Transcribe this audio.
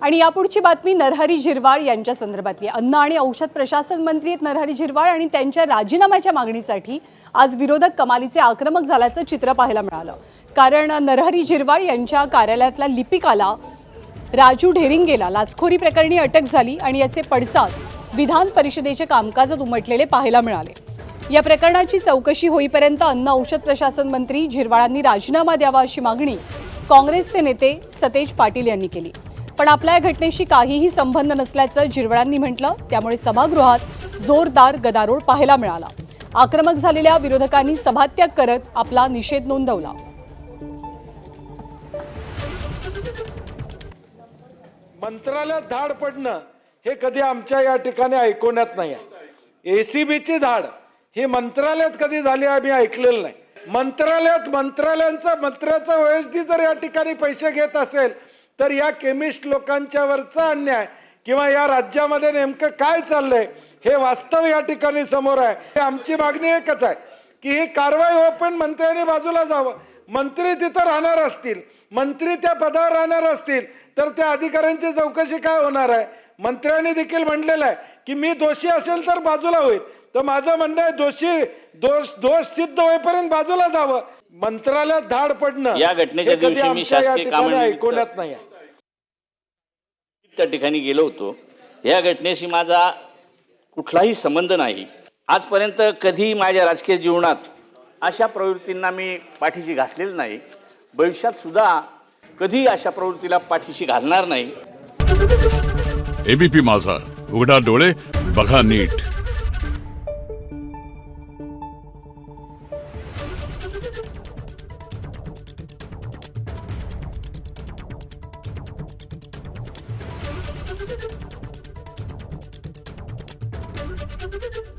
आणि यापुढची बातमी नरहरी झिरवाळ यांच्या संदर्भातली. अन्न आणि औषध प्रशासन मंत्री आहेत नरहरी झिरवाळ आणि त्यांच्या राजीनाम्याच्या मागणीसाठी आज विरोधक कमालीचे आक्रमक झाल्याचं चित्र पाहायला मिळालं. कारण नरहरी झिरवाळ यांच्या कार्यालयातल्या लिपिकाला राजू ढेरिंगेला लाचखोरी प्रकरणी अटक झाली आणि याचे पडसाद विधान परिषदेच्या कामकाजात उमटलेले पाहायला मिळाले. या प्रकरणाची चौकशी होईपर्यंत अन्न औषध प्रशासन मंत्री झिरवाळांनी राजीनामा द्यावा अशी मागणी काँग्रेसचे नेते सतेज पाटील यांनी केली. पण आपल्या या घटनेशी काहीही संबंध नसल्याचं झिरवाळांनी म्हटलं. त्यामुळे सभागृहात जोरदार गदारोळ पाहायला मिळाला. आक्रमक झालेल्या विरोधकांनी सभात्याग करत आपला निषेध नोंदवला. मंत्रालयात धाड पडणं हे कधी आमच्या या ठिकाणी ऐकवण्यात नाही आहे. एसीबीची धाड ही मंत्रालयात कधी झाली आम्ही ऐकलेलं नाही. मंत्र्याचा ओएसडी जर या ठिकाणी पैसे घेत असेल तर या केमिस्ट लोकांच्या वरचा अन्याय किंवा या राज्यामध्ये नेमकं काय चाललंय हे वास्तव या ठिकाणी समोर आहे. आमची मागणी एकच आहे की ही कारवाई हो, पण मंत्र्यांनी बाजूला जावं. मंत्री तिथं राहणार असतील, मंत्री त्या पदावर राहणार असतील तर त्या अधिकाऱ्यांची चौकशी काय होणार आहे. मंत्र्यांनी देखील म्हणलेलं आहे की मी दोषी असेल तर बाजूला होईल. तर माझं म्हणणं आहे दोष सिद्ध होईपर्यंत बाजूला जावं. मंत्रालयात धाड पडणं या घटनेच्या दिवशी मी शासकीय ऐकवण्यात नाही. त्या ठिकाणी गेलो होतो. या घटनेशी माझा कुठलाही संबंध नाही. आजपर्यंत कधी माझ्या राजकीय जीवनात अशा प्रवृत्तींना मी पाठीशी घातलेलं नाही. भविष्यात सुद्धा कधी अशा प्रवृत्तीला पाठीशी घालणार नाही. एबीपी माझा, उघडा डोळे बघा नीट. Thank you.